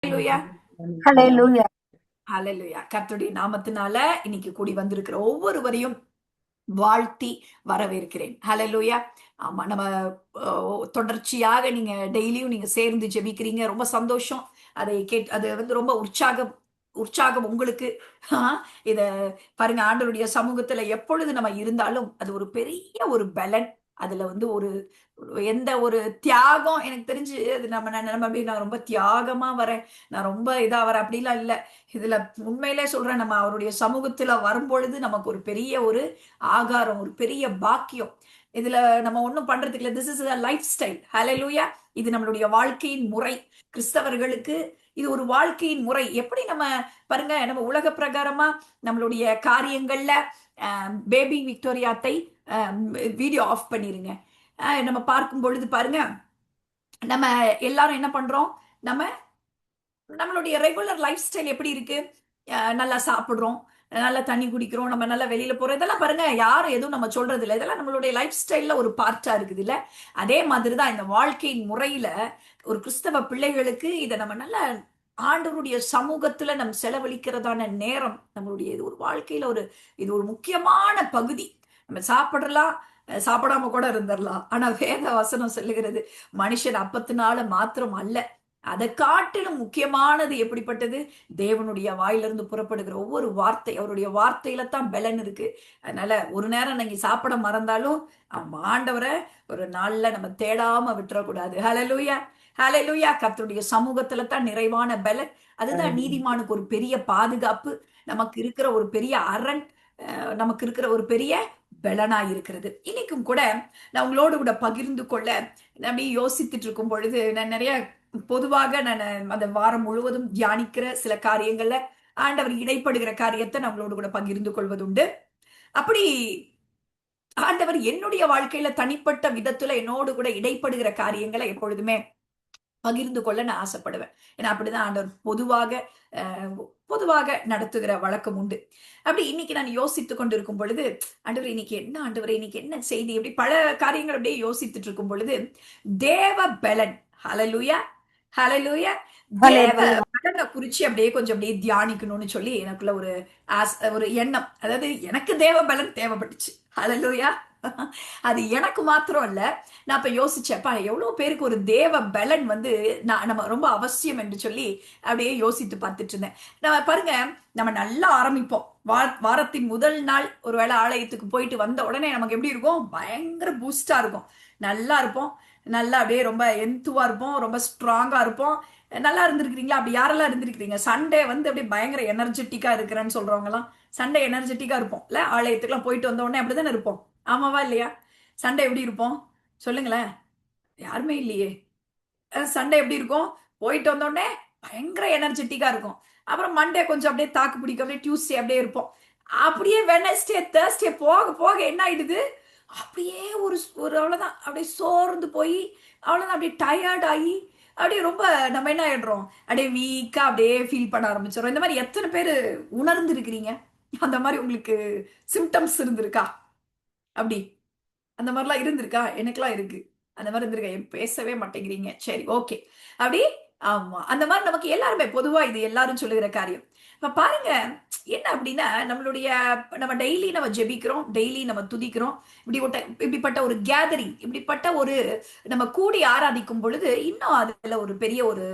ஹalleluya. ஹalleluya. ஹalleluya. கர்த்தருடைய நாமத்தினால இன்னைக்கு கூடி வந்திருக்கிற ஒவ்வொருவரையும் வாழ்த்தி வரவேற்கிறேன். ஹalleluya. ஆமா, நம்ம தொடர்ச்சியாக நீங்க டெய்லியும் நீங்க சேர்ந்து ஜெபிக்கிறீங்க. ரொம்ப சந்தோஷம். அது வந்து ரொம்ப உற்சாகம் உற்சாகம் உங்களுக்கு. ஆ, இத பாருங்க, ஆண்டவருடைய சமூகத்துல எப்பொழுது நம்ம இருந்தாலும் அது ஒரு பெரிய ஒரு பலன். அதுல வந்து எந்த ஒரு தியாகம் எனக்கு தெரிஞ்சு அது நம்ம அப்படியே நான் ரொம்ப தியாகமா வரேன், நான் ரொம்ப இதா வரேன் அப்படிலாம் இல்ல. இதுல உண்மையிலே சொல்றேன், நம்ம அவருடைய சமூகத்துல வரும்பொழுது நமக்கு ஒரு பெரிய ஒரு ஆகாரம், ஒரு பெரிய பாக்கியம். இதுல நம்ம ஒண்ணும் பண்றதுக்கு இல்ல. This is a lifestyle. ஹalleluya. இது நம்மளுடைய வாழ்க்கையின் முறை. கிறிஸ்தவர்களுக்கு இது ஒரு வாழ்க்கையின் முறை. எப்படி நம்ம பாருங்க, நம்ம உலக பிரகாரமா நம்மளுடைய காரியங்கள்ல பேபி விக்டோரியாத்தை வீடியோ ஆஃப் பண்ணிருங்க. நம்ம பார்க்கும் பொழுது பாருங்க, நம்ம எல்லாரும் என்ன பண்றோம்? நம்ம நம்மளுடைய ரெகுலர் லைஃப் ஸ்டைல் எப்படி இருக்கு? நல்லா சாப்பிடுறோம், நல்லா தண்ணி குடிக்கிறோம், நம்ம நல்லா வெளியில போறோம். இதெல்லாம் பாருங்க, யாரும் எதுவும் நம்ம சொல்றது இல்லை. இதெல்லாம் நம்மளுடைய லைஃப் ஸ்டைல்ல ஒரு பார்ட்டா இருக்குது இல்ல. அதே மாதிரிதான் இந்த வாழ்க்கையின் முறையில ஒரு கிறிஸ்தவ பிள்ளைகளுக்கு இதை நம்ம நல்ல ஆண்டவருடைய சமூகத்துல நம்ம செலவழிக்கிறதான நேரம் நம்மளுடைய இது ஒரு வாழ்க்கையில இது ஒரு முக்கியமான பகுதி. நம்ம சாப்பிடலாம், சாப்பிடாம கூட இருந்துடலாம். ஆனா வேத வசனம் சொல்லுகிறது, மனுஷன் அப்பத்தினால மாத்திரம் அல்ல, அதை காட்டிலும் முக்கியமானது எப்படிப்பட்டது? தேவனுடைய வாயிலிருந்து புறப்படுகிற ஒவ்வொரு வார்த்தை, அவருடைய வார்த்தையில தான் பலன் இருக்கு. அதனால ஒரு நேரம் நீங்க சாப்பிட மறந்தாலும் ஆண்டவரை ஒரு நாள்ல நம்ம தேடாம விட்டுறக்கூடாது. ஹalleluya. ஹalleluya. கர்த்தருடைய சமூகத்துல தான் நிறைவான பலன். அதுதான் நீதிமானுக்கு ஒரு பெரிய பாதுகாப்பு, நமக்கு இருக்கிற ஒரு பெரிய அரண், நமக்கு இருக்கிற ஒரு பெரிய பலனா இருக்கிறது. இன்னைக்கும் கூட நான் உங்களோடு கூட பகிர்ந்து கொள்ள நான் அப்படியே யோசித்துட்டு இருக்கும் பொழுது, நான் நிறைய பொதுவாக நான் அந்த வாரம் முழுவதும் தியானிக்கிற சில காரியங்கள்ல ஆண்டவர் இடைப்படுகிற காரியத்தை நம்மளோடு கூட பகிர்ந்து கொள்வதுண்டு. அப்படி ஆண்டவர் என்னுடைய வாழ்க்கையில தனிப்பட்ட விதத்துல என்னோடு கூட இடைப்படுகிற காரியங்களை எப்பொழுதுமே பகிர்ந்து கொள்ள நான் ஆசைப்படுவேன். ஏன்னா அப்படிதான் ஆண்டவர் பொதுவாக நடத்துகிற வழக்கம் உண்டு. அப்படி இன்னைக்கு நான் யோசித்துக் கொண்டிருக்கும் பொழுது, ஆண்டவர் இன்னைக்கு என்ன, ஆண்டவர் இன்னைக்கு என்ன செய்தி, இப்படி பல காரியங்கள் அப்படியே யோசித்துட்டு இருக்கும் பொழுது, தேவ பலன். ஹalleluya. ஹalleluya. தேவ ஹalleluya. பலனை குறிச்சு அப்படியே கொஞ்சம் அப்படியே தியானிக்கணும்னு சொல்லி எனக்குள்ள ஒரு எண்ணம். அதாவது எனக்கு தேவ பலன் தேவைப்பட்டுச்சு. ஹalleluya. அது எனக்கு மாத்திரம் இல்ல. நான் இப்ப யோசிச்சேன்ப்பா, எவ்வளவு பேருக்கு ஒரு தேவ பலன் வந்து நம்ம ரொம்ப அவசியம் என்று சொல்லி அப்படியே யோசித்து பார்த்துட்டு இருந்தேன். நம்ம பாருங்க, நம்ம நல்லா ஆரம்பிப்போம். வாரத்தின் முதல் நாள் ஒருவேளை ஆலயத்துக்கு போயிட்டு வந்த உடனே நமக்கு எப்படி இருக்கும்? பயங்கர பூஸ்டா இருக்கும். நல்லா இருப்போம், நல்லா அப்படியே ரொம்ப எந்துவா இருப்போம், ரொம்ப ஸ்ட்ராங்கா இருப்போம். நல்லா இருந்திருக்கிறீங்களா? அப்படி யாரெல்லாம் இருந்திருக்கிறீங்க? சண்டே வந்து அப்படியே பயங்கர எனர்ஜெட்டிக்கா இருக்கிறேன்னு சொல்றவங்க எல்லாம் சண்டே எனர்ஜெட்டிக்கா இருப்போம் இல்ல. ஆலயத்துக்குலாம் போயிட்டு வந்த உடனே அப்படித்தானே இருப்போம். ஆமாவா இல்லையா? சண்டே எப்படி இருப்போம்? சொல்லுங்களேன். யாருமே இல்லையே. சண்டே எப்படி இருக்கும்? போயிட்டு வந்தோடனே பயங்கர எனர்ஜெட்டிக்கா இருக்கும். அப்புறம் மண்டே கொஞ்சம் அப்படியே தாக்கு பிடிக்கும், அப்படியே டியூஸ்டே அப்படியே இருப்போம். அப்படியே வெனஸ்டே தேர்ஸ்டே போக போக என்ன ஆயிடுது? அப்படியே ஒரு ஒரு அவ்வளவுதான், அப்படியே சோர்ந்து போய் அவ்வளவுதான், அப்படியே டயர்ட் ஆகி அப்படியே ரொம்ப நம்ம என்ன ஆயிடுறோம்? அப்படியே வீக்கா அப்படியே ஃபீல் பண்ண ஆரம்பிச்சிடும். இந்த மாதிரி எத்தனை பேர் உணர்ந்து இருக்கிறீங்க? அந்த மாதிரி உங்களுக்கு சிம்டம்ஸ் இருந்திருக்கா? அப்படி அந்த மாதிரிலாம் இருந்திருக்கா? எனக்கெல்லாம் இருக்கு. அந்த மாதிரி இருந்திருக்கா? பேசவே மாட்டேங்கிறீங்க. சரி, ஓகே. அப்படி ஆமா. அந்த மாதிரி நமக்கு எல்லாருமே பொதுவா இது எல்லாரும் சொல்லுகிற காரியம். இப்ப பாருங்க, என்ன அப்படின்னா நம்ம டெய்லி நம்ம ஜெபிக்கிறோம், டெய்லி நம்ம துதிக்கிறோம். இப்படிப்பட்ட ஒரு கேதரிங், இப்படிப்பட்ட ஒரு நம்ம கூடி ஆராதிக்கும் பொழுது இன்னும் அதுல ஒரு பெரிய ஒரு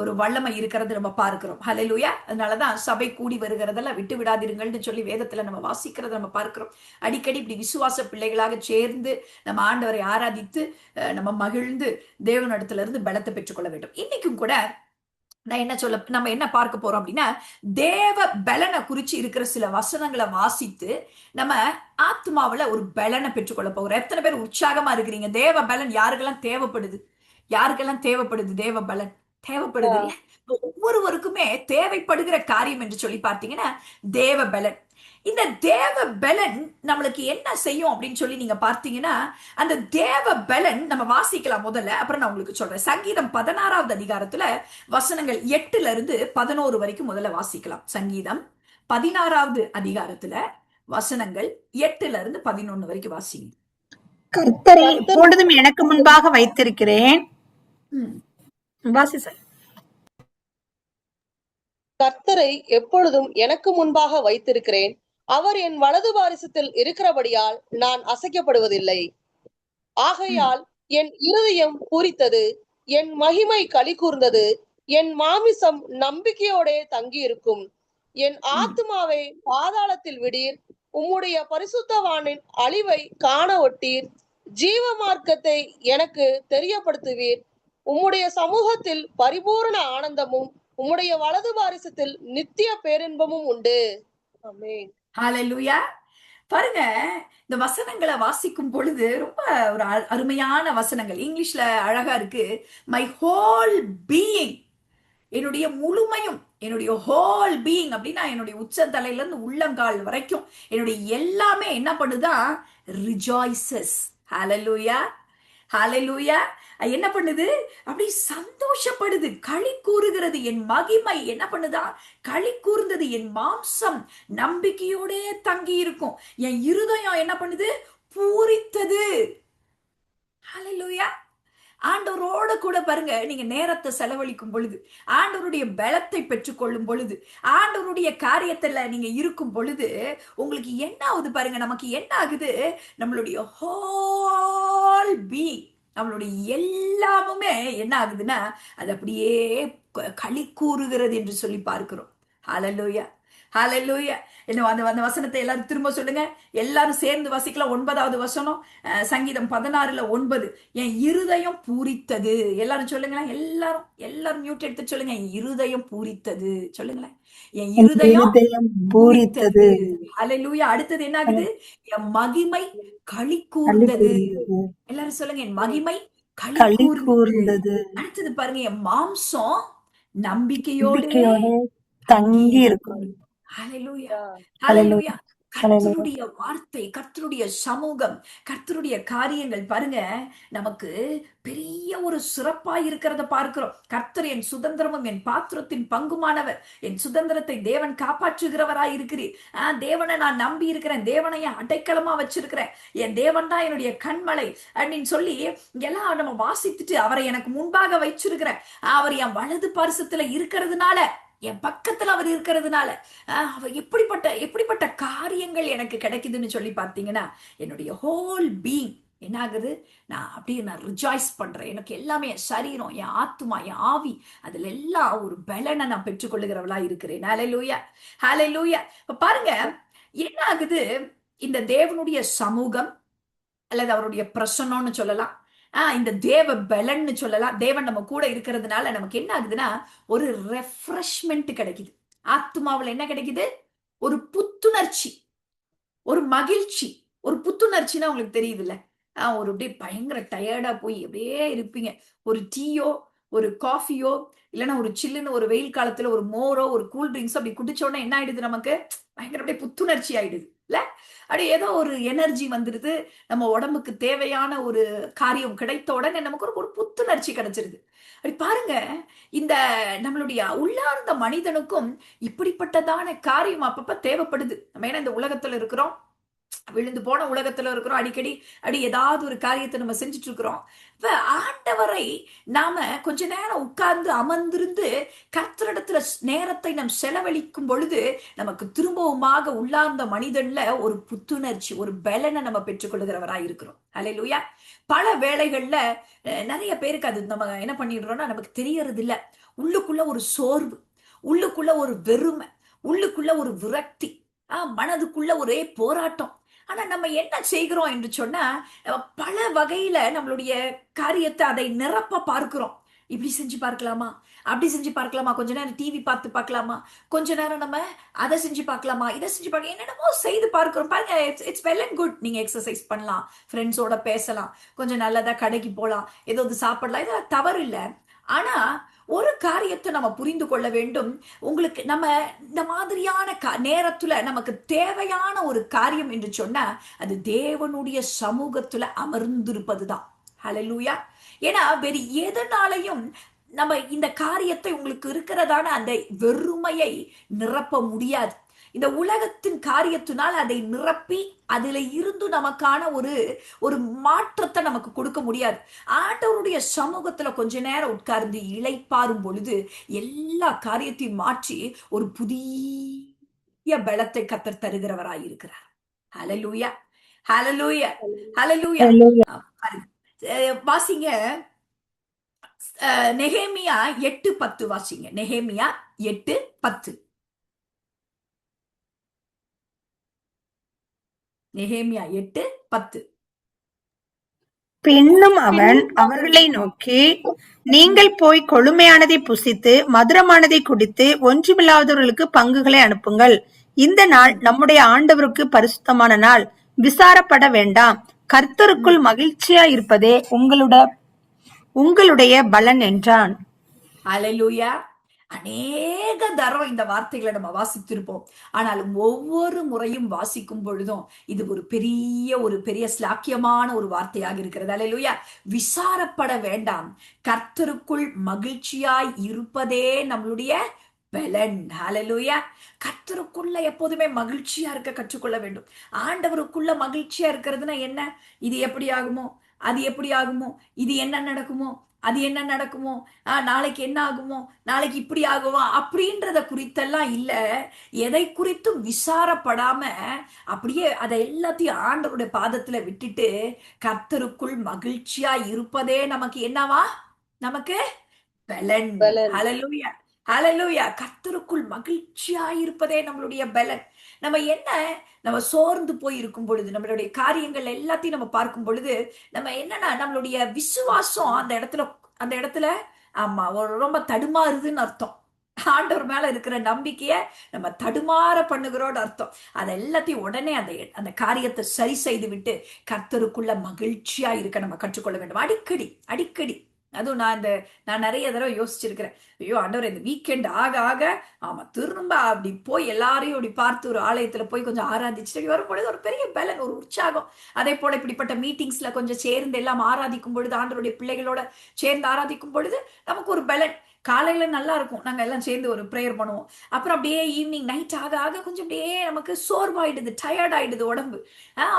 ஒரு வல்லமை இருக்கிறது நம்ம பார்க்கிறோம். ஹalleluya. அதனாலதான் சபை கூடி வருகிறதெல்லாம் விட்டு விடாதீர்கள்னு சொல்லி வேதத்துல நம்ம வாசிக்கிறத நம்ம பார்க்கிறோம். அடிக்கடி இப்படி விசுவாச பிள்ளைகளாக சேர்ந்து நம்ம ஆண்டவரை ஆராதித்து நம்ம மகிழ்ந்து தேவனிடத்துல இருந்து பலத்தை பெற்றுக்கொள்ள வேண்டும். இன்னைக்கும் கூட நம்ம என்ன பார்க்க போறோம் அப்படின்னா, தேவ பலனை குறிச்சு இருக்கிற சில வசனங்களை வாசித்து நம்ம ஆத்மாவுல ஒரு பலனை பெற்றுக்கொள்ள போகிறோம். எத்தனை பேர் உற்சாகமா இருக்கிறீங்க? தேவ பலன் யாருக்கெல்லாம் தேவைப்படுது? யாருக்கெல்லாம் தேவைப்படுது தேவ பலன்? தேவைப்படுது இல்ல. ஒவ்வொருவருக்குமே தேவைப்படுகிற காரியம் என்று சொல்லி பார்த்தீங்கன்னா தேவ பலன். இந்த தேவ பலன் நம்மளுக்கு என்ன செய்யும் அப்படின்னு சொல்லி நீங்க பார்த்தீங்கன்னா, அந்த தேவ பலன் நம்ம வாசிக்கலாம் முதல்ல, அப்புறம் நான் உங்களுக்கு சொல்றேன். சங்கீதம் 16வது அதிகாரத்துல வசனங்கள் 8ல இருந்து 11 வரைக்கும் முதல்ல வாசிக்கலாம். சங்கீதம் 16வது அதிகாரத்துல வசனங்கள் 8ல இருந்து 11 வரைக்கும் வாசிங்க. கர்த்தரை எப்பொழுதும் எனக்கு முன்பாக வைத்திருக்கிறேன். ம். வாசி சார். கர்த்தரை எப்பொழுதும் எனக்கு முன்பாக வைத்திருக்கிறேன். அவர் என் வலது பாரிசத்தில் இருக்கிறபடியால் நான் அசைக்கப்படுவதில்லை. ஆகையால் என் இருதயம் பூரித்தது, என் மகிமை களி கூர்ந்தது, என் மாமிசம் நம்பிக்கையோடே தங்கியிருக்கும். என் ஆத்துமாவை பாதாளத்தில் விடீர், உம்முடைய பரிசுத்தவானின் அழிவை காண ஒட்டீர். ஜீவ மார்க்கத்தை எனக்கு தெரியப்படுத்துவீர். உம்முடைய சமூகத்தில் பரிபூரண ஆனந்தமும் உம்முடைய வலது பாரிசத்தில் நித்திய பேரின்பமும் உண்டு. ஆமென். ஹalleluya. பாருங்க, இந்த வசனங்களை வாசிக்கும் பொழுது ரொம்ப ஒரு அருமையான வசனங்கள். இங்கிலீஷ்ல அழகா இருக்கு. மை ஹோல் பீயிங், என்னுடைய முழுமையும், என்னுடைய ஹோல் பீயிங் அப்படின்னா என்னுடைய உச்சந்தலையில இருந்து உள்ளங்கால் வரைக்கும் என்னுடைய எல்லாமே என்ன பண்ணுதா? ரிஜாய்சஸ். ஹalleluya, ஹalleluya. என்ன பண்ணுது? அப்படி சந்தோஷப்படுது, களி கூறுகிறது. என் மகிமை என்ன பண்ணுதா? களி கூர்ந்தது. என் மாம்சம் நம்பிக்கையோடே தங்கி இருக்கும். என் இருதயம் என்ன பண்ணுது? பூரித்தது. ஹalleluya. ஆண்டவரோட கூட பாருங்க, நீங்க நேரத்தை செலவழிக்கும் பொழுது, ஆண்டவருடைய பலத்தை பெற்றுக்கொள்ளும் பொழுது, ஆண்டவருடைய காரியத்துல நீங்க இருக்கும் பொழுது உங்களுக்கு என்ன ஆகுது பாருங்க. நமக்கு என்ன ஆகுது? நம்மளுடைய ஹோல் பீயிங், நம்மளுடைய எல்லாமுமே என்ன ஆகுதுன்னா அது அப்படியே களி கூறுகிறது என்று சொல்லி பார்க்கிறோம். ஹalleluya, ஹalleluya. என்ன அந்த அந்த வசனத்தை எல்லாரும் திரும்ப சொல்லுங்க. எல்லாரும் சேர்ந்து வாசிக்கலாம். 9வது வசனம், சங்கீதம் 16:9. என் இருதயம் பூரித்தது. எல்லாரும் சொல்லுங்களேன். எல்லாரும் எல்லாரும் மியூட் எடுத்து சொல்லுங்க. என் இருதயம் பூரித்தது. சொல்லுங்களேன். என் என் இருதயம் இருதயம் பூரித்தது. பூரித்தது, ஹalleluya. அடுத்தது என்ன ஆகுது? என் மகிமை களி களி கூர்ந்தது. கூர்ந்தது, எல்லாரும் சொல்லுங்க. என் மகிமை களி களி கூர்ந்தது. கூர்ந்தது, அடுத்தது பாருங்க, என் மாம்சம் நம்பிக்கையோட நம்பிக்கையோட தங்கி தங்கி இருக்கும். இருக்கும். ஹalleluya, ஹalleluya, ஹalleluya. ஹalleluya. கர்த்தருடைய வார்த்தை, கர்த்தருடைய சமூகம், கர்த்தருடைய காரியங்கள் பாருங்க நமக்கு பெரிய ஒரு சிறப்பாய் இருக்கிறத பார்க்கிறோம். கர்த்தர் என் சுதந்திரமும் என் பாத்திரத்தின் பங்குமானவர். என் சுதந்திரத்தை தேவன் காப்பாற்றுகிறவராய் இருக்கிறீர். தேவனை நான் நம்பி இருக்கிறேன். தேவனை என் அடைக்கலமா வச்சிருக்கிறேன். என் தேவன் தான் என்னுடைய கண்மலை அப்படின்னு சொல்லி இங்கெல்லாம் நம்ம வாசித்துட்டு அவரை எனக்கு முன்பாக வச்சிருக்கிறேன். அவர் என் வலது பாரிசத்துல இருக்கிறதுனால, என் பக்கத்துல அவர் இருக்கிறதுனால அவர் எப்படிப்பட்ட காரியங்கள் எனக்கு கிடைக்குதுன்னு சொல்லி பார்த்தீங்கன்னா, என்னுடைய ஹோல் பீயிங் என்ன ஆகுது? நான் ரிஜாய்ஸ் பண்றேன். எனக்கு எல்லாமே, என் சரீரம், என் ஆத்துமா, என் ஆவி, அதுல எல்லாம் ஒரு பலனை நான் பெற்றுக்கொள்ளுகிறவளா இருக்கிறேன். ஹalleluya, ஹalleluya. இப்ப பாருங்க என்ன ஆகுது? இந்த தேவனுடைய சமூகம் அல்லது அவருடைய பிரசன்னம்னு சொல்லலாம், இந்த தேவ பலன்னு சொல்லலாம். தேவன் நம்ம கூட இருக்கிறதுனால நமக்கு என்ன ஆகுதுன்னா ஒரு ரெஃப்ரெஷ்மெண்ட் கிடைக்குது. ஆத்மாவில் என்ன கிடைக்குது? ஒரு புத்துணர்ச்சி, ஒரு மகிழ்ச்சி. ஒரு புத்துணர்ச்சின்னா உங்களுக்கு தெரியுது இல்ல? ஒரு அப்படியே பயங்கர டயர்டா போய் அப்படியே இருப்பீங்க. ஒரு டீயோ ஒரு காஃபியோ இல்லைன்னா ஒரு சில்லுன்னு ஒரு வெயில் காலத்துல ஒரு மோரோ ஒரு கூல் ட்ரிங்க்ஸோ அப்படி குடிச்ச உடனே என்ன ஆயிடுது? நமக்கு பயங்கர அப்படியே புத்துணர்ச்சி ஆயிடுது இல்ல? அப்படியே ஏதோ ஒரு எனர்ஜி வந்துடுது. நம்ம உடம்புக்கு தேவையான ஒரு காரியம் கிடைத்த உடனே நமக்கு ஒரு புத்துணர்ச்சி கிடைச்சிருது. அப்படி பாருங்க, இந்த நம்மளுடைய உள்ளார்ந்த மனிதனுக்கும் இப்படிப்பட்டதான காரியம் அப்பப்ப தேவைப்படுது. நம்ம ஏன்னா இந்த உலகத்துல இருக்கிறோம், விழுந்து போன உலகத்துல இருக்கிறோம். அடிக்கடி ஏதாவது ஒரு காரியத்தை நம்ம செஞ்சுட்டு இருக்கிறோம். இப்ப ஆண்டவரை நாம கொஞ்ச நேரம் உட்கார்ந்து அமர்ந்திருந்து கர்த்தரிடத்துல நேரத்தை நாம் செலவழிக்கும் பொழுது நமக்கு திரும்பவுமாக உள்ளார்ந்த மனிதன்ல ஒரு புத்துணர்ச்சி, ஒரு பலனை நம்ம பெற்றுக்கொள்கிறவராய் இருக்கிறோம். ஹalleluya. பல வேளைகள்ல நிறைய பேருக்கு அது நம்ம என்ன பண்ணிடுறோம்னா நமக்கு தெரியறது இல்ல. உள்ளுக்குள்ள ஒரு சோர்வு, உள்ளுக்குள்ள ஒரு வெறுமை, உள்ளுக்குள்ள ஒரு விரக்தி, மனதுக்குள்ள ஒரே போராட்டம். ஆனா நம்ம என்ன செய்கிறோம் என்று சொன்னா, பல வகையில நம்மளுடைய காரியத்தை அதை நிரப்ப பார்க்கிறோம். இப்படி செஞ்சு பார்க்கலாமா, அப்படி செஞ்சு பார்க்கலாமா, கொஞ்ச நேரம் டிவி பார்த்து பார்க்கலாமா, கொஞ்ச நேரம் நம்ம அதை செஞ்சு பார்க்கலாமா, இதை செஞ்சு பார்க்க, என்னென்னமோ செய்து பார்க்கிறோம். பாருங்க, இட்ஸ் வெல் அண்ட் குட். நீங்க எக்ஸசைஸ் பண்ணலாம், ஃப்ரெண்ட்ஸோட பேசலாம், கொஞ்சம் நல்லதா கடைக்கு போகலாம், ஏதாவது சாப்பிடலாம், இதெல்லாம் தவறு இல்லை. ஆனா ஒரு காரியத்தை நம்ம புரிந்து கொள்ள வேண்டும். உங்களுக்கு நம்ம இந்த மாதிரியான நேரத்துல நமக்கு தேவையான ஒரு காரியம் என்று சொன்னா அது தேவனுடைய சமூகத்துல அமர்ந்திருப்பதுதான். ஹalleluya. ஏன்னா வேறு எதனாலையும் நம்ம இந்த காரியத்தை உங்களுக்கு இருக்கிறதான அந்த வெறுமையை நிரப்ப முடியாது. இந்த உலகத்தின் காரியத்தினால் அதை நிரப்பி அதுல இருந்து நமக்கான ஒரு ஒரு மாற்றத்தை நமக்கு கொடுக்க முடியாது. ஆண்டவருடைய சமூகத்துல கொஞ்ச நேரம் உட்கார்ந்து இளைப்பாறும் பொழுது எல்லா காரியத்தையும் மாற்றி ஒரு புதிய பலத்தை கத்தர் தருகிறவராய் இருக்கிறார். ஹalleluya, ஹalleluya, ஹalleluya. பாருங்க. வாசிங்க நெகேமியா 8:10 வாசிங்க. நெகேமியா 8:10. நெகேமியா 8:10. பின்னும் அவன் அவர்களை நோக்கி, நீங்கள் போய் கொழுமையானதை புசித்து மதுரமானதை குடித்து ஒன்றுமில்லாதவர்களுக்கு பங்குகளை அனுப்புங்கள். இந்த நாள் நம்முடைய ஆண்டவருக்கு பரிசுத்தமான நாள். விசாரப்பட வேண்டாம். கர்த்தருக்குள் மகிழ்ச்சியா இருப்பதே உங்களுடைய பலன் என்றான். ஹalleluya. அநேக தடவை இந்த வார்த்தைகளை நம்ம வாசித்திருப்போம். ஆனாலும் ஒவ்வொரு முறையும் வாசிக்கும் பொழுதும் இது ஒரு பெரிய ஸ்லாக்கியமான ஒரு வார்த்தையாக இருக்கிறது. ஹalleluya. விசாரப்பட வேண்டாம், கர்த்தருக்குள் மகிழ்ச்சியாய் இருப்பதே நம்மளுடைய பலன். ஹalleluya. கர்த்தருக்குள்ள எப்போதுமே மகிழ்ச்சியா இருக்க கற்றுக்கொள்ள வேண்டும். ஆண்டவருக்குள்ள மகிழ்ச்சியா இருக்கிறதுனா என்ன? இது எப்படி ஆகுமோ, அது எப்படி ஆகுமோ, இது என்ன நடக்குமோ, அது என்ன நடக்குமோ, நாளைக்கு என்ன ஆகுமோ, நாளைக்கு இப்படி ஆகுமோ அப்படின்றத குறித்தெல்லாம் இல்ல. எதை குறித்தும் விசாரப்படாம அப்படியே அதை எல்லாத்தையும் ஆண்டவருடைய பாதத்துல விட்டுட்டு கர்த்தருக்குள் மகிழ்ச்சியா இருப்பதே நமக்கு என்னவா? நமக்கு பலன். ஹalleluya, ஹalleluya. கர்த்தருக்குள் மகிழ்ச்சியா இருப்பதே நம்மளுடைய பலன். நம்ம சோர்ந்து போய் இருக்கும் பொழுது, நம்மளுடைய காரியங்கள் எல்லாத்தையும் நம்ம பார்க்கும் பொழுது நம்ம என்னன்னா நம்மளுடைய விசுவாசம் அந்த இடத்துல ஆமா ரொம்ப தடுமாறுதுன்னு அர்த்தம். ஆண்டவர் மேல இருக்கிற நம்பிக்கைய நம்ம தடுமாற பண்ணுகிறோம்னு அர்த்தம். அதை எல்லாத்தையும் உடனே அந்த காரியத்தை சரி செய்து விட்டு கர்த்தருக்குள்ள மகிழ்ச்சியா இருக்க நம்ம கற்றுக்கொள்ள வேண்டும். அடிக்கடி அடிக்கடி. அதுவும் நான் நிறைய தடவை யோசிச்சிருக்கிறேன். ஐயோ ஆண்டவர், இந்த வீக்கெண்ட் ஆக ஆக ஆமா திரும்ப அப்படி போய் எல்லாரையும் அப்படி பார்த்து ஒரு ஆலயத்துல போய் கொஞ்சம் ஆராதிச்சுட்டு வரும்பொழுது ஒரு பெரிய பலன், ஒரு உற்சாகம். அதே போல இப்படிப்பட்ட மீட்டிங்ஸ்ல கொஞ்சம் சேர்ந்து எல்லாம் ஆராதிக்கும் பொழுது, ஆண்டவருடைய பிள்ளைகளோட சேர்ந்து ஆராதிக்கும் பொழுது நமக்கு ஒரு பலன். காலையில நல்லா இருக்கும், நாங்க எல்லாம் சேர்ந்து ஒரு ப்ரேயர் பண்ணுவோம். அப்புறம் அப்படியே ஈவினிங் நைட் ஆக ஆக கொஞ்சம் அப்படியே நமக்கு சோர்வாயிடுது, டயர்ட் ஆயிடுது உடம்பு.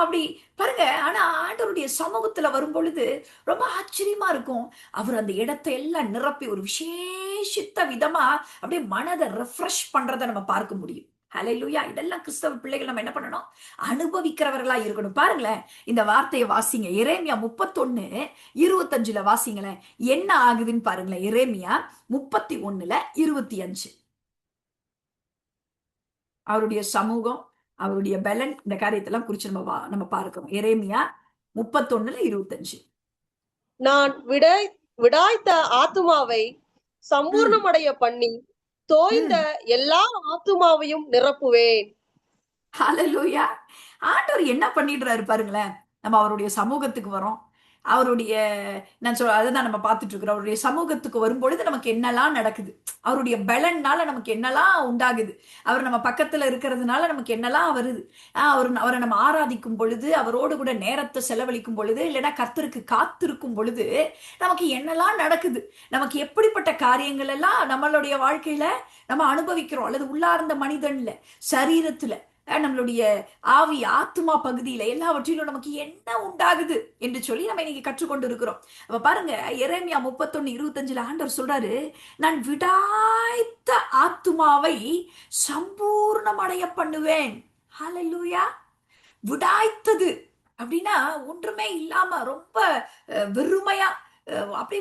அப்படி பாருங்க. ஆனா ஆண்டவருடைய சமூகத்துல வரும் பொழுது ரொம்ப ஆச்சரியமா இருக்கும். அவர் அந்த இடத்தை எல்லாம் நிரப்பி ஒரு விசேஷித்த விதமா அப்படியே மனதை ரெஃப்ரெஷ் பண்றதை நம்ம பார்க்க முடியும். ஹalleluya. இதெல்லாம் கிறிஸ்தவ பிள்ளைகள் நம்ம என்ன பண்ணணும்? அனுபவிக்கிறவர்களா இருக்கணும். பாருங்களேன், இந்த வார்த்தையை வாசிங்க. எரேமியா 31:25 வாசிங்களேன். என்ன ஆகுதுன்னு பாருங்களேன். எரேமியா 31:25. அவருடைய சமூகம், அவருடைய பலன், இந்த காரியத்தெல்லாம் குறிச்சு நம்ம பார்க்கிறோம். எரேமியா 31:25. நான் விடாய்த்த ஆத்துமாவை சம்பூர்ணமடைய பண்ணி தோய்ந்த எல்லா ஆத்துமாவையும் நிரப்புவேன். ஹalleluya. ஆண்டவர் என்ன பண்ணிடுறாரு பாருங்களேன். நம்ம அவருடைய சமூகத்துக்கு வரோம். அவருடைய அதுதான் நம்ம பார்த்துட்டு இருக்கிறோம். அவருடைய சமூகத்துக்கு வரும்பொழுது நமக்கு என்னெல்லாம் நடக்குது, அவருடைய பலன்னால நமக்கு என்னெல்லாம் உண்டாகுது, அவர் நம்ம பக்கத்துல இருக்கிறதுனால நமக்கு என்னெல்லாம் வருது. அவரை நம்ம ஆராதிக்கும் பொழுது, அவரோடு கூட நேரத்தை செலவழிக்கும் பொழுது, இல்லைன்னா கர்த்தருக்கு காத்திருக்கும் பொழுது நமக்கு என்னெல்லாம் நடக்குது, நமக்கு எப்படிப்பட்ட காரியங்கள் எல்லாம் நம்மளுடைய வாழ்க்கையில நம்ம அனுபவிக்கிறோம். அல்லது உள்ளார்ந்த மனிதன்ல, சரீரத்துல, நம்மளுடைய ஆவி ஆத்மா பகுதியில எல்லாவற்றிலும் நமக்கு என்ன உண்டாகுது என்று சொல்லி நம்ம இன்னைக்கு கற்றுக்கொண்டு இருக்கிறோம். அப்ப பாருங்க, எரேமியா 31:25 ஆண்டவர் சொல்றாரு, நான் விடாய்த்த ஆத்துமாவை சம்பூர்ணமடைய பண்ணுவேன். ஹalleluya. விடாய்த்தது அப்படின்னா ஒன்றுமே இல்லாம ரொம்ப வெறுமையா அப்படி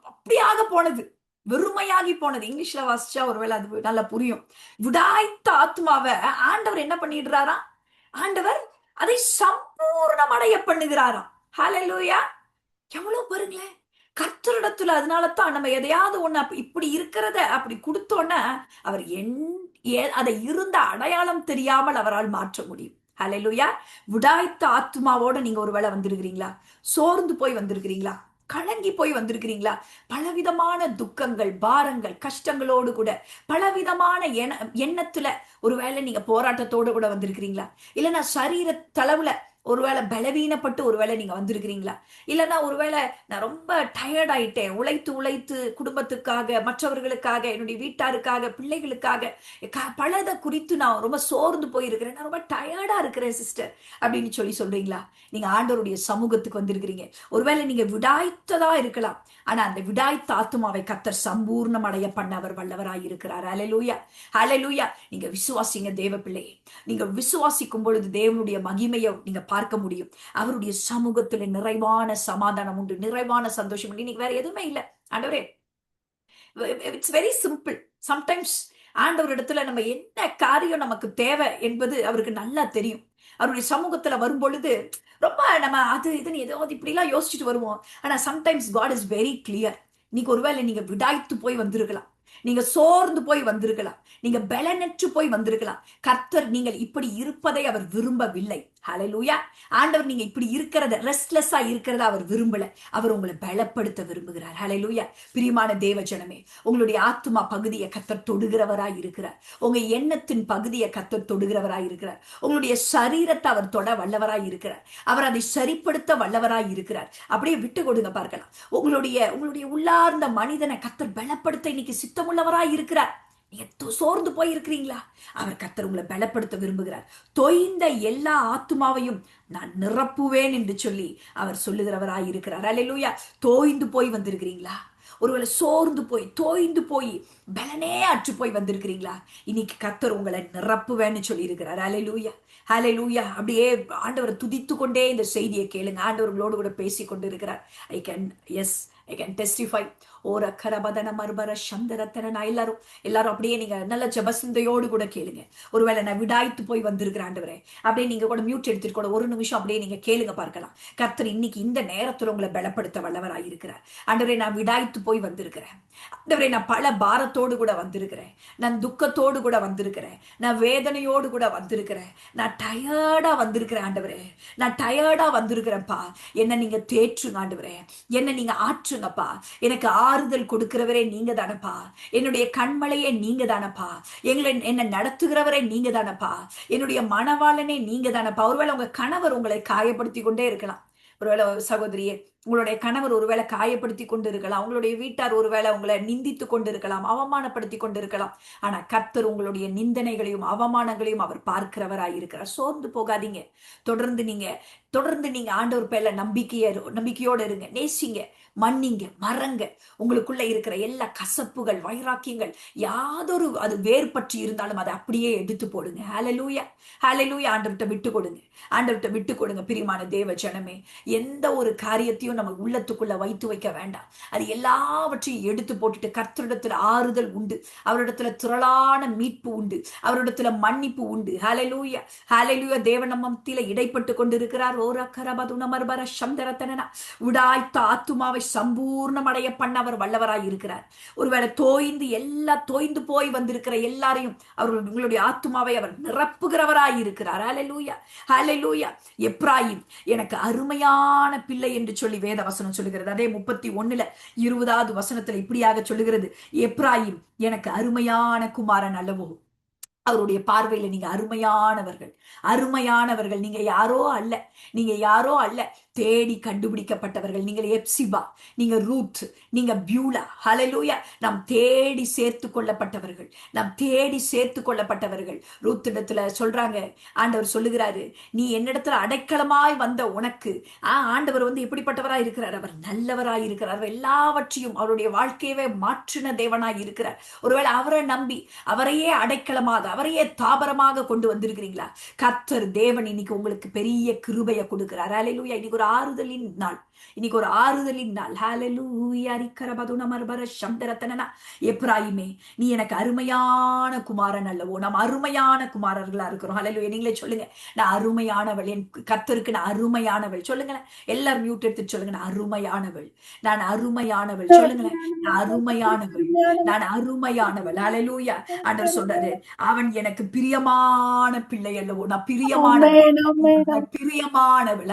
அப்படியாக போனது, வெறுமையாகி போனது. இங்கிலீஷ்ல வாசிச்சா ஒருவேளை அது நல்லா புரியும். விடாய்த்த ஆத்மாவை ஆண்டவர் என்ன பண்ணிடுறாரா? ஆண்டவர் அதை சம்பூர்ணமடைய பண்ணுகிறாராம். ஹalleluya. எவ்வளவு பாருங்களேன், கர்த்தரிடத்துல. அதனாலதான் நம்ம எதையாவது ஒண்ணு இப்படி இருக்கிறத அப்படி கொடுத்தோன்னா அவர் அதை இருந்த அடையாளம் தெரியாமல் அவரால் மாற்ற முடியும். ஹalleluya. விடாய்த்த ஆத்மாவோட நீங்க ஒருவேளை வந்திருக்கிறீங்களா? சோர்ந்து போய் வந்திருக்கிறீங்களா? கலங்கி போய் வந்திருக்கிறீங்களா? பலவிதமான துக்கங்கள், பாரங்கள், கஷ்டங்களோடு கூட பலவிதமான எண்ணத்துல ஒருவேளை நீங்க போராட்டத்தோடு கூட வந்திருக்கிறீங்களா? இல்லைன்னா சரீர தளவுல ஒருவேளை பலவீனப்பட்டு ஒருவேளை நீங்க வந்திருக்கிறீங்களா? இல்லைன்னா ஒருவேளை நான் ரொம்ப டயர்ட் ஆயிட்டேன், உழைத்து உழைத்து குடும்பத்துக்காக, மற்றவர்களுக்காக, என்னுடைய வீட்டாருக்காக, பிள்ளைகளுக்காக பலதை குறித்து நான் ரொம்ப சோர்ந்து போயிருக்கிறேன், நான் ரொம்ப டயர்டா இருக்கிறேன் சிஸ்டர் அப்படின்னு சொல்லி சொல்றீங்களா? நீங்க ஆண்டவருடைய சமூகத்துக்கு வந்திருக்கிறீங்க. ஒருவேளை நீங்க விடாய்த்ததா இருக்கலாம், ஆனா அந்த விடாய்த்த ஆத்துமாவை கர்த்தர் சம்பூர்ணம் அடைய பண்ண அவர் வல்லவராய் இருக்கிறார். ஹல்லேலூயா, ஹல்லேலூயா. நீங்க விசுவாசிங்க தேவ பிள்ளையே. நீங்க விசுவாசிக்கும் பொழுது தேவனுடைய மகிமையை நீங்க பார்க்க முடியும். அவருடைய சமூகத்துல நிறைவான சமாதானம் உண்டு, நிறைவான சந்தோஷம் உண்டு. இன்னைக்கு வேற எதுவுமே இல்லை. ஆண்டவரே, இட்ஸ் வெரி சிம்பிள். சம்டைம்ஸ் ஆண்டவர் இடத்துல நம்ம என்ன காரியம் நமக்கு தேவை என்பது அவருக்கு நல்லா தெரியும். அவருடைய சமூகத்துல வரும் பொழுது ரொம்ப நம்ம அது இதுன்னு ஏதாவது இப்படி எல்லாம் யோசிச்சுட்டு வருவோம். ஆனா sometimes God is very clear. நீங்க ஒருவேளை நீங்க விடாய்த்து போய் வந்திருக்கலாம், நீங்க சோர்ந்து போய் வந்திருக்கலாம், நீங்க பலனற்று போய் வந்திருக்கலாம். கர்த்தர் நீங்கள் இப்படி இருப்பதை அவர் விரும்பவில்லை. ஹல்லேலூயா. ஆண்டவர் நீங்க இப்படி இருக்கிறத, ரெஸ்ட்லெஸ்ஸா இருக்கிறத அவர் விரும்பல. அவர் உங்களை பலப்படுத்த விரும்புகிறார். ஹல்லேலூயா. பிரியமான தேவ ஜனமே, உங்களுடைய ஆத்துமா பகுதியை கர்த்தர் தொடுகிறவராய் இருக்கிறார். உங்க எண்ணத்தின் பகுதியை கர்த்தர் தொடுகிறவராய் இருக்கிறார். உங்களுடைய சரீரத்தை அவர் தொட வல்லவராய் இருக்கிறார். அவர் அதை சரிப்படுத்த வல்லவராய் இருக்கிறார். அப்படியே விட்டு கொடுங்க பார்க்கலாம். உங்களுடைய உள்ளார்ந்த மனிதனை கர்த்தர் பலப்படுத்த இன்னைக்கு சித்தமுள்ளவராய் இருக்கிறார். நீங்க சோர்ந்து போய் இருக்கிறீங்களா? அவர் கர்த்தர் உங்களை பலப்படுத்த விரும்புகிறார். தொய்ந்த எல்லா ஆத்துமாவையும் நான் நிரப்புவேன் என்று சொல்லி அவர் சொல்லுகிறவராய் இருக்கிறார். அல்லேலூயா. தோய்ந்து போய் வந்திருக்கிறீங்களா? ஒருவேளை சோர்ந்து போய் தோய்ந்து போய் பலனே அற்று போய் வந்திருக்கிறீங்களா? இன்னைக்கு கர்த்தர் உங்களை நிரப்புவேன்னு சொல்லி இருக்கிறார். அல்லேலூயா, ஹல்லேலூயா. அப்படியே ஆண்டவரை துதித்து கொண்டே இந்த செய்தியை கேளுங்க. ஆண்டவர் உங்களோடு கூட பேசி கொண்டு இருக்கிறார். I can testify. ஓர கரபதன மர்பர சந்தரத்தன. எல்லாரும் அப்படியே நீங்க நல்ல ஜபசிந்தையோடு கூட கேளுங்க. ஒருவேளை நான் விடாய்த்து போய் வந்திருக்கிறேன் ஆண்டவரே, அப்படியே நீங்க கூட மியூட் எடுத்துட்டு கூட ஒரு நிமிஷம் அப்படியே நீங்க கேளுங்க பார்க்கலாம். கர்த்தர் இன்னைக்கு இந்த நேரத்துல உங்களை பலப்படுத்த வல்லவராய் இருக்கிறார். ஆண்டவரே, நான் விடாய்த்து போய் வந்திருக்கிறேன். ஆண்டவரே, நான் பல பாரத்தோடு கூட வந்திருக்கிறேன், நான் துக்கத்தோடு கூட வந்திருக்கிறேன், நான் வேதனையோடு கூட வந்திருக்கிறேன், நான் டயர்டா வந்திருக்கிறேன். ஆண்டவரே, நான் டயர்டா வந்திருக்கிறேன்ப்பா. என்ன நீங்க தேற்றுங்க ஆண்டவரே, என்ன நீங்க ஆற்றுங்கப்பா. எனக்கு ஆறுதல் கொடுக்கிறவரே நீங்க தானப்பா. என்னுடைய கண்மலையே நீங்க தானப்பா. என்ன நடத்துகிறவரே நீங்க தானப்பா. என்னுடைய மனவாளனே நீங்க தானப்பா. ஒருவேளை உங்க கணவர் உங்களை காயப்படுத்தி கொண்டே இருக்கலாம். ஒருவேளை சகோதரியே, உங்களுடைய கணவர் ஒருவேளை காயப்படுத்தி கொண்டு இருக்கலாம். உங்களுடைய வீட்டார் ஒருவேளை உங்களை நிந்தித்து கொண்டு இருக்கலாம், அவமானப்படுத்தி கொண்டு இருக்கலாம். ஆனா கர்த்தர் உங்களுடைய நிந்தனைகளையும் அவமானங்களையும் அவர் பார்க்கிறவராய் இருக்கிறார். சோர்ந்து போகாதீங்க. தொடர்ந்து நீங்க ஆண்டவர் பேர்ல நம்பிக்கையோடு இருங்க. நேசிங்க, மன்னிங்க, மறங்க. உங்களுக்குள்ள இருக்கிற எல்லா கசப்புகள், வைராக்கியங்கள் யாதொரு அது வேறுபற்றி இருந்தாலும் அதை அப்படியே எடுத்து போடுங்க. ஹல்லேலூயா, ஹல்லேலூயா. ஆண்டவர்கிட்ட விட்டு கொடுங்க. பிரியமான தேவ ஜனமே, எந்த ஒரு காரியத்தையும் நம்ம உள்ளத்துக்குள்ள வைத்து வைக்க வேண்டாம். அது எல்லாவற்றையும் எடுத்து போட்டுட்டு கர்த்தரிடத்துல ஆறுதல் உண்டு, அவரிடத்துல திரளான மீட்பு உண்டு, அவரிடத்துல மன்னிப்பு உண்டு. ஹல்லேலூயா, ஹல்லேலூயா. தேவன் நம்ம மத்தியில இடைப்பட்டு கொண்டிருக்கிறார். ஓர கரபதுன மர்பர சந்தரத்தன. விடாய்த்த ஆத்துமாவை சம்பூர்ணம் அடைய பண்ண அவர் வல்லவராய் இருக்கிறார். ஒருவேளை தோய்ந்து போய் வந்திருக்கிற எல்லாரையும் உங்களுடைய ஆத்துமாவை அவர் நிரப்புகிறவராய் இருக்கிறார். ஹல்லேலூயா, ஹல்லேலூயா. எப்ராயிம் எனக்கு அருமையான பிள்ளை என்று சொல்லி வேத வசனம் சொல்லுகிறது. அதே 31:20 வசனத்துல இப்படியாக சொல்லுகிறது, எப்ராயிம் எனக்கு அருமையான குமாரன் அல்லவோ. அவருடைய பார்வையில நீங்க அருமையானவர்கள். நீங்க யாரோ அல்ல, தேடி கண்டுபிடிக்கப்பட்டவர்கள். நீங்கள் எப்சிபா, நீங்க ரூத், நீங்க பியூலா. ஹல்லேலூயா. நாம் தேடி சேர்த்து கொள்ளப்பட்டவர்கள். ரூத் இடத்துல சொல்றாங்க, ஆண்டவர் சொல்லுகிறாரு, நீ என்னிடத்துல அடைக்கலமாய் வந்த உனக்கு ஆண்டவர் எப்படிப்பட்டவராய் இருக்கிறார்? அவர் நல்லவராய் இருக்கிறார். எல்லாவற்றையும் அவருடைய வாழ்க்கையவே மாற்றின தேவனாய் இருக்கிறார். ஒருவேளை அவரை நம்பி அவரையே அடைக்கலமாக, அவரையே தாபரமாக கொண்டு வந்திருக்கிறீங்களா? கர்த்தர் தேவன் இன்னைக்கு உங்களுக்கு பெரிய கிருபையை கொடுக்கிறார். ஹல்லேலூயா. இன்னைக்கு ஒரு ஆறுதலின் நாள். ஹல்லேலூயா. ரிக்கரபதுன மர்பர சந்தரத்தன. எப்ராயிமே, நீ எனக்கு அருமையான குமாரன் அல்லவோ. நாம் அருமையான குமாரர்களா இருக்கிறோம். ஹல்லேலூயா. நீங்களே சொல்லுங்க, நான் அருமையானவள், என் கர்த்தருக்கு நான் அருமையானவள். சொல்லுங்களேன், எல்லாரும் மியூட் எடுத்து சொல்லுங்க, நான் அருமையானவள். சொல்லுங்களேன், நான் அருமையானவள். ஹல்லேலூயா. ஆண்டவர் சொல்றாரு, அவன் எனக்கு பிரியமான பிள்ளை அல்லவோ. நான் பிரியமானவள்.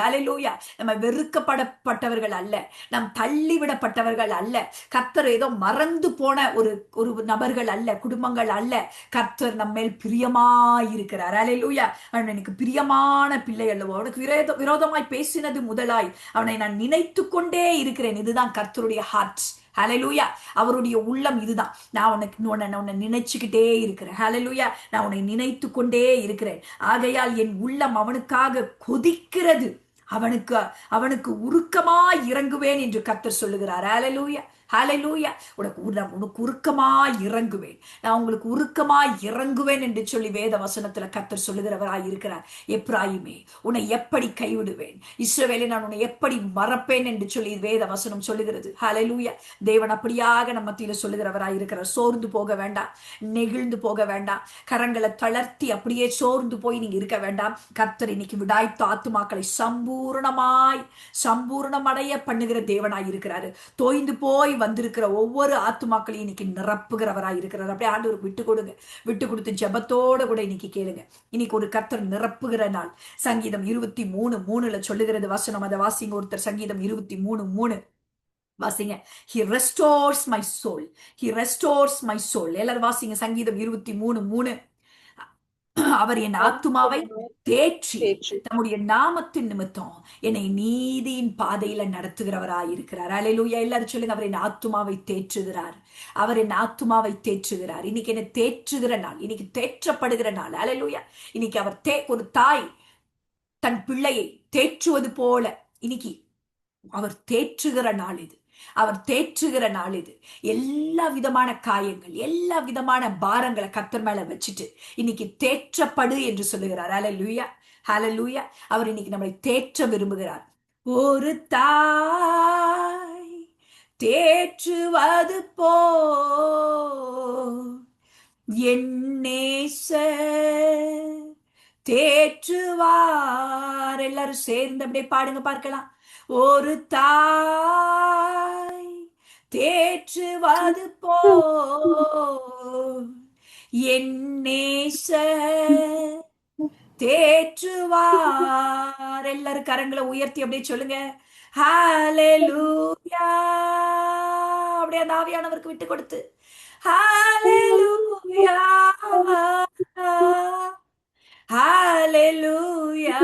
ஹல்லேலூயா. நம்ம வெறுக்கப்பட்ட கைவிடப்பட்டவர்கள் அல்ல, நாம் தள்ளிவிடப்பட்டவர்கள் அல்ல, கர்த்தர் ஏதோ மறந்து போன ஒரு ஒரு நபர்கள் அல்ல, குடும்பங்கள் அல்ல. கர்த்தர் நம்மேல் பிரியமாயிருக்கிறார். அல்லேலூயா. அவன் எனக்கு பிரியமான பிள்ளை அல்லவோ, அவனுக்கு விரோதமாய் பேசினது முதலாய் அவனை நான் நினைத்து கொண்டே இருக்கிறேன். இதுதான் கர்த்தருடைய ஹார்ட். ஹalleluya. அவருடைய உள்ளம் இதுதான். நான் உன்னை நினைச்சுக்கிட்டே இருக்கிறேன். ஹalleluya. நான் உன்னை நினைத்து கொண்டே இருக்கிறேன். ஆகையால் என் உள்ளம் அவனுக்காக கொதிக்கிறது, அவனுக்கு அவனுக்கு உருக்கமாய் இறங்குவேன் என்று கர்த்தர் சொல்லுகிறார். ஹalleluya. ஹalleluya. உனக்கு உருக்கமாய் இறங்குவேன், நான் உங்களுக்கு உருக்கமாய் இறங்குவேன் என்று சொல்லி வேத வசனத்துல கர்த்தர் சொல்லுகிறவராய் இருக்கிறார். எப்ராயிமே, உன்னை எப்படி கைவிடுவேன், இஸ்ரவேலே நான் உன்னை எப்படி மறப்பேன் என்று சொல்லி வேத வசனம் சொல்லுகிறது. ஹalleluya. தேவன் அப்படியாக நம்ம மத்தியில சொல்லுகிறவராய் இருக்கிறார். சோர்ந்து போக வேண்டாம், நெகிழ்ந்து போக வேண்டாம், கரங்களை தளர்த்தி அப்படியே சோர்ந்து போய் நீங்க இருக்க வேண்டாம். கர்த்தர் இன்னைக்கு விடாய்த்த ஆத்துமாக்களை சம்பூர்ணமடைய பண்ணுகிற தேவனாய் இருக்கிறாரு. தோய்ந்து போய் வந்திருக்கிற ஒவ்வொரு ஆத்துமாக்களையும் இன்னைக்கு நிரப்புகிறவராய் இருக்கிறார். அப்படியே ஆண்டவருக்கு விட்டு கொடுத்து ஜெபத்தோட கூட இன்னைக்கு கேளுங்க. இன்னைக்கு ஒரு கர்த்தர் நிரப்புகிற நாள். சங்கீதம் 23:3 சொல்லுகிறது வசனம். அதை வாசிங்க ஒருத்தர். சங்கீதம் 23:3 வாசிங்க. He restores my soul. He restores my soul. எல்லாரும் வாசிங்க. சங்கீதம் 23:3. அவர் என் ஆத்துமாவை தேற்றி தம்முடைய நாமத்தின் நிமித்தம் என்னை நீதியின் பாதையில நடத்துகிறவராயிருக்கிறார். அல்லேலூயா. எல்லாரும் சொல்லுங்க. அவர் என் ஆத்துமாவை தேற்றுகிறார். அவர் என் ஆத்துமாவை தேற்றுகிறார். இன்னைக்கு என்னை தேற்றுகிற நாள், இன்னைக்கு தேற்றப்படுகிற நாள். அல்லேலூயா. இன்னைக்கு அவர் ஒரு தாய் தன் பிள்ளையை தேற்றுவது போல இன்னைக்கு அவர் தேற்றுகிற நாள் இது. அவர் தேற்றுகிற நாள் இது. எல்லா விதமான காயங்கள், எல்லா விதமான பாரங்களை கர்த்தர் மேல வச்சுட்டு இன்னைக்கு தேற்றப்படு என்று சொல்லுகிறார். ஹalleluya. ஹalleluya. அவர் இன்னைக்கு நம்மளை தேற்ற விரும்புகிறார். ஒரு தாய் தேற்றுவது போ என் நேசர் தேற்றுவார். எல்லாரும் சேர்ந்து அப்படியே பாடுங்க பார்க்கலாம். ஒரு தாய் தேற்றுவது போ என் நேசர் தேற்றுவார். எல்லாரும் கரங்களை உயர்த்தி அப்படியே சொல்லுங்க. ஹalleluya. அப்படியே அந்த ஆவியானவருக்கு விட்டு கொடுத்து ஹalleluya. ஹalleluya.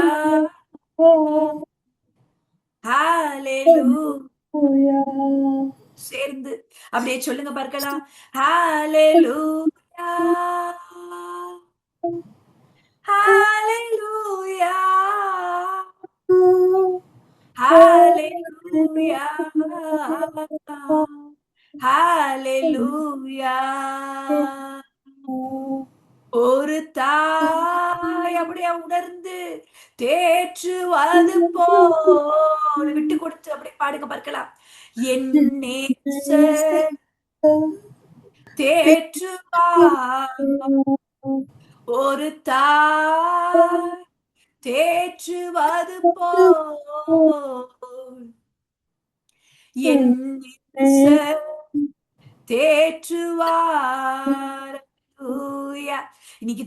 ஹalleluya. சேர்ந்து அப்படியே சொல்லுங்க பார்க்கலாம். ஹalleluya. ஹalleluya. ஹalleluya. ஹalleluya. ஒரு தாய் அப்படியே உணர்ந்து தேற்றுவது போல் விட்டு கொடுத்து அப்படியே பாடுங்க பார்க்கலாம். என் நேசர் தேற்றுவார். ஒரு தாய் தேற்றுவது போல் என் நேசர் தேற்றுவார். இன்னைக்கு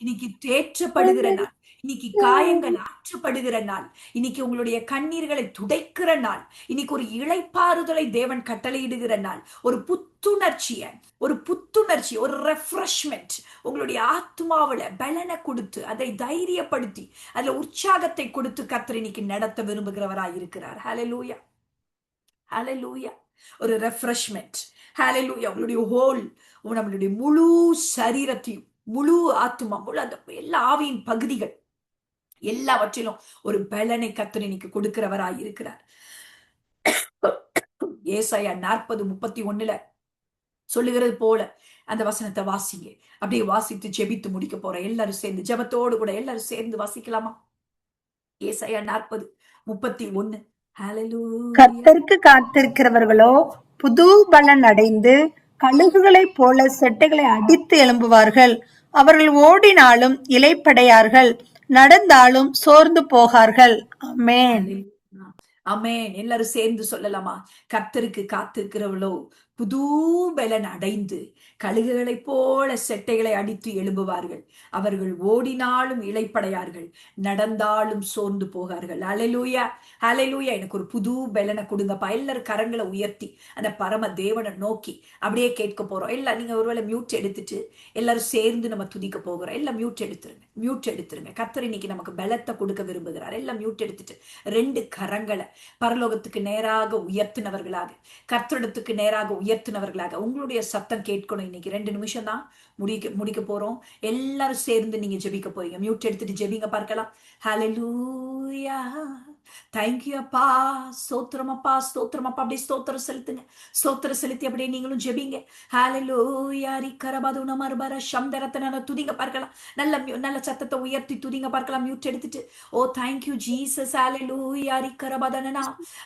இன்னைக்கு தேற்றப்படுகிற நாள், இன்னைக்கு காயங்கள் ஆற்றப்படுகிற நாள், இன்னைக்கு உங்களுடைய கண்ணீர்களை துடைக்கிற நாள், இன்னைக்கு ஒரு இளைப்பாறுதலை தேவன் கட்டளையிடுகிற நாள். ஒரு புத்துணர்ச்சி, ஒரு ரெஃப்ரெஷ்மெண்ட் உங்களுடைய ஆத்மாவில பலனை கொடுத்து, அதை தைரியப்படுத்தி, அதுல உற்சாகத்தை கொடுத்து கர்த்தர் இன்னைக்கு நடத்த விரும்புகிறவராய் இருக்கிறார். ஹalleluya. ஹalleluya. ஒரு ரெஃப்ரெஷ்மெண்ட். ஹalleluya. உங்களுடைய நம்மளுடைய முழு சரீரத்தையும், முழு ஆத்துமா, முழு அந்த எல்லா ஆவியின் பகுதிகள் எல்லாவற்றிலும் ஒரு பலனை கர்த்தர் இன்னைக்கு கொடுக்கிறவராய் இருக்கிறார். ஏசாயா 40:31 சொல்லுகிறது போல அந்த வசனத்தை வாசிங்க. அப்படியே வாசித்து ஜெபித்து முடிக்க போறேன். எல்லாரும் சேர்ந்து ஜெபத்தோடு கூட எல்லாரும் சேர்ந்து வாசிக்கலாமா? ஏசாயா 40:31. கர்த்தருக்கு காத்திருக்கிறவர்களோ புது பலன் அடைந்து கழுகுகளைப் போல செட்டைகளை அடித்து எழும்புவார்கள். அவர்கள் ஓடினாலும் இளைப்படையார்கள், நடந்தாலும் சோர்ந்து போகார்கள். ஆமென். ஆமென். எல்லாரும் சேர்ந்து சொல்லலாமா? கர்த்தருக்கு காத்திருக்கிறவளோ புது பலன் அடைந்து கழுகுகளைப் போல செட்டைகளை அடித்து எழும்புவார்கள். அவர்கள் ஓடினாலும் இளைப்படையார்கள், நடந்தாலும் சோர்ந்து போகார்கள். ஹalleluya, ஹalleluya. எனக்கு ஒரு புது பலனை கொடுங்கப்பா. எல்லாரும் கரங்களை உயர்த்தி அந்த பரம தேவனை நோக்கி அப்படியே கேட்க போறோம். எல்லாம் நீங்க ஒருவேளை மியூட் எடுத்துட்டு எல்லாரும் சேர்ந்து நம்ம துதிக்க போகிறோம். எல்லாம் மியூட் எடுத்துருங்க, மியூட் எடுத்துருங்க. கர்த்தர் இன்னைக்கு நமக்கு பலத்தை கொடுக்க விரும்புகிறார். எல்லாம் மியூட் எடுத்துட்டு 2 கரங்களை பரலோகத்துக்கு நேராக உயர்த்தினவர்களாக, கர்த்தரிடத்துக்கு நேராக உயர்த்தினவர்களாக உங்களுடைய சத்தம் கேட்கணும். இன்னைக்கு 2 நிமிஷம் தான் முடிக்க போறோம். எல்லாரும் சேர்ந்து நீங்க ஜெபிக்க போறீங்க. மியூட் எடுத்துட்டு ஜெபிங்க பார்க்கலாம். ஹalleluya, தேங்க்யூ அப்பா, ஸ்தோத்திரம் அப்பா, ஸ்தோத்திரம் அப்பா. அப்படியே ஸ்தோத்திரம் செலுத்துங்க. ஸ்தோத்திரம் செலுத்தி அப்படியே நீங்களும் ஜெபிங்க. ஹalleluya ரிகரபதுன மர்பர சம்தரத்தன துதிங்க பார்க்கலாம். நல்ல சத்தத்தை உயர்த்தி துதிங்க பார்க்கலாம். மியூட் எடுத்துட்டு. ஓ தேங்க்யூ ஜீசஸ். ஹalleluya ரிகரபதனனா.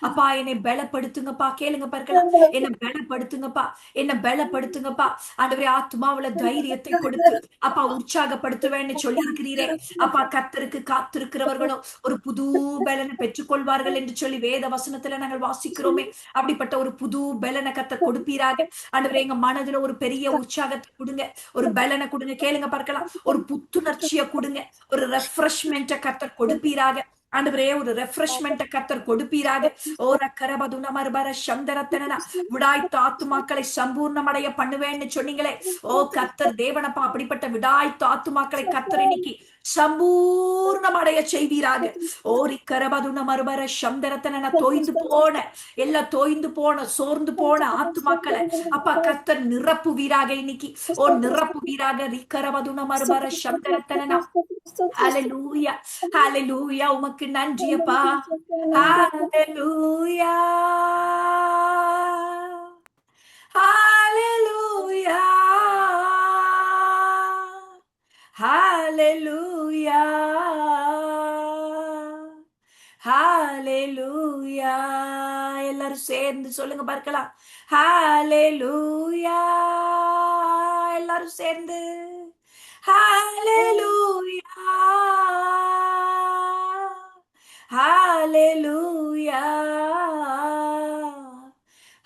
அப்பா என்னை பலப்படுத்துங்கப்பா. கேளுங்க பார்க்கலாம். என்ன பலப்படுத்துங்கப்பா, என்ன பலப்படுத்துங்கப்பா. ஆண்டவரே ஆத்மாவுல தைரியத்தை கொடுத்து அப்பா உற்சாகப்படுத்துவேன்னு சொல்லி இருக்கிறீரே அப்பா. கர்த்தருக்கு காத்திருக்கிறவர்களோ ஒரு புது பலனை பெற்றுக்கொள்வார்கள் என்று சொல்லி வேத வசனத்துல நாங்கள் வாசிக்கிறோமே. அப்படிப்பட்ட ஒரு புது பலனை கர்த்தர் கொடுப்பீராக. ஆண்டவரே எங்க மனதுல ஒரு பெரிய உற்சாகத்தை கொடுங்க, ஒரு பலனை கொடுங்க. கேளுங்க பார்க்கலாம். ஒரு புத்துணர்ச்சியை கொடுங்க, ஒரு ரெஃப்ரெஷ்மெண்ட்டை கர்த்தர் கொடுப்பீராக. ஆண்டவரே ஒரு ரெஃப்ரெஷ்மெண்ட்டை கர்த்தர் கொடுப்பீராக. ஓர கரபதுன மர்பர சந்தரத்தனா. விடாய்த்த ஆத்துமாக்களை சம்பூர்ணமடைய பண்ணுவேன்னு சொன்னீங்களே. ஓ கர்த்தர் தேவனப்பா, அப்படிப்பட்ட விடாய்த்த ஆத்துமாக்களை கர்த்தர் இன்னைக்கு சம்பூர்ணமடைய செய்வீராக. ஓரி கரபதுன மர்பர சந்தரத்தன. தோய்ந்து போன எல்லாம் தோய்ந்து போன சோர்ந்து போன ஆத்துமாக்களை அப்பா கர்த்தர் நிரப்புவீராக இன்னைக்கு. ஓ நிரப்புவீராக. ரிக்கரபதுன மர்பர சந்தரத்தனா. ஹalleluya, ஹalleluya. உமக்கு நன்றி அப்பா. ஹalleluya, ஹalleluya, ஹalleluya, ஹalleluya. எல்லாரும் சேர்ந்து சொல்லுங்க பார்க்கலாம். ஹalleluya. எல்லாரும் சேர்ந்து ஹalleluya, ஹalleluya,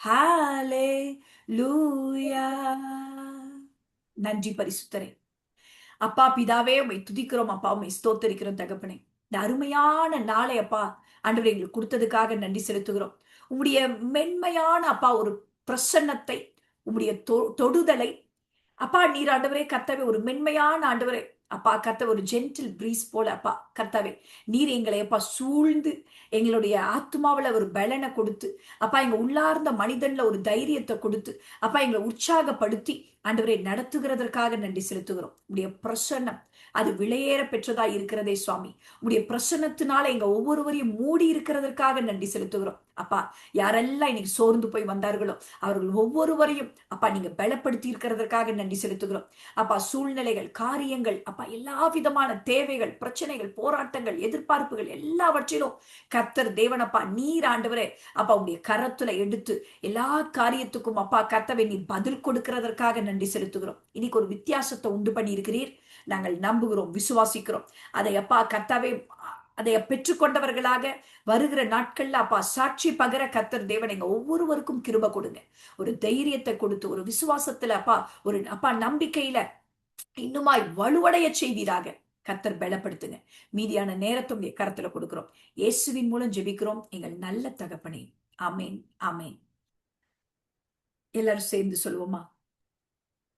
ஹalleluya. நன்றி பரிசுத்தரே. அப்பா பிதாவே உம்மை துதிக்கிறோம் அப்பா, உம்மை ஸ்தோத்தரிக்கிறோம் தகப்பனே. இந்த அருமையான நாளை அப்பா ஆண்டவரே எங்களுக்கு கொடுத்ததுக்காக நன்றி செலுத்துகிறோம். உம்முடைய மென்மையான அப்பா ஒரு பிரசன்னத்தை, உம்முடைய தொடுதலை அப்பா நீர் ஆண்டவரே கர்த்தாவே ஒரு மென்மையான ஆண்டவரே அப்பா கர்த்தாவே ஒரு ஜென்டில் பிரீஸ் போல அப்பா கர்த்தாவே நீர் எங்களை அப்பா சூழ்ந்து எங்களுடைய ஆத்மாவில ஒரு பலனை கொடுத்து அப்பா எங்க உள்ளார்ந்த மனிதன்ல ஒரு தைரியத்தை கொடுத்து அப்பா எங்களை உற்சாகப்படுத்தி ஆண்டவரை நடத்துகிறதற்காக நன்றி செலுத்துகிறோம். உடைய பிரசன்னம் அது விலையேற பெற்றதா இருக்கிறதே சுவாமி. உடைய பிரசன்னத்தினால எங்க ஒவ்வொருவரையும் மூடி இருக்கிறதற்காக நன்றி செலுத்துகிறோம் அப்பா. யாரெல்லாம் இன்னைக்கு சோர்ந்து போய் வந்தார்களோ அவர்கள் ஒவ்வொருவரையும் அப்பா நீங்க பலப்படுத்தி இருக்கிறதற்காக நன்றி செலுத்துகிறோம் அப்பா. சூழ்நிலைகள், காரியங்கள் அப்பா, எல்லா விதமான தேவைகள், பிரச்சனைகள், போராட்டங்கள், எதிர்பார்ப்புகள் எல்லாவற்றிலும் கர்த்தர் தேவனப்பா நீர் ஆண்டவரே அப்பா உடைய கரத்துல எடுத்து எல்லா காரியத்துக்கும் அப்பா கர்த்தவை நீர் பதில் கொடுக்கிறதற்காக நன்றி செலுத்துகிறோம். இன்னைக்கு ஒரு வித்தியாசத்தை உண்டு பண்ணி இருக்கிறீர். நாங்கள் நம்புகிறோம், விசுவாசிக்கிறோம். அதை அப்பா கர்த்தாவே அதை பெற்றுக்கொண்டவர்களாக வருகிற நாட்கள்ல அப்பா சாட்சி பகர கர்த்தர் தேவன் எங்க ஒவ்வொருவருக்கும் கிருபை கொடுங்க. ஒரு தைரியத்தை கொடுத்து ஒரு விசுவாசத்துல அப்பா ஒரு அப்பா நம்பிக்கையில இன்னுமாய் வலுவடைய செய்வீராக கர்த்தர் பலப்படுத்துங்க. மீதியான நேரத்தை உங்க கரத்துல கொடுக்கிறோம். இயேசுவின் மூலம் ஜெபிக்கிறோம் எங்கள் நல்ல தகப்பனே. ஆமேன், ஆமேன். எல்லாரும் சேர்ந்து சொல்லுவோமா?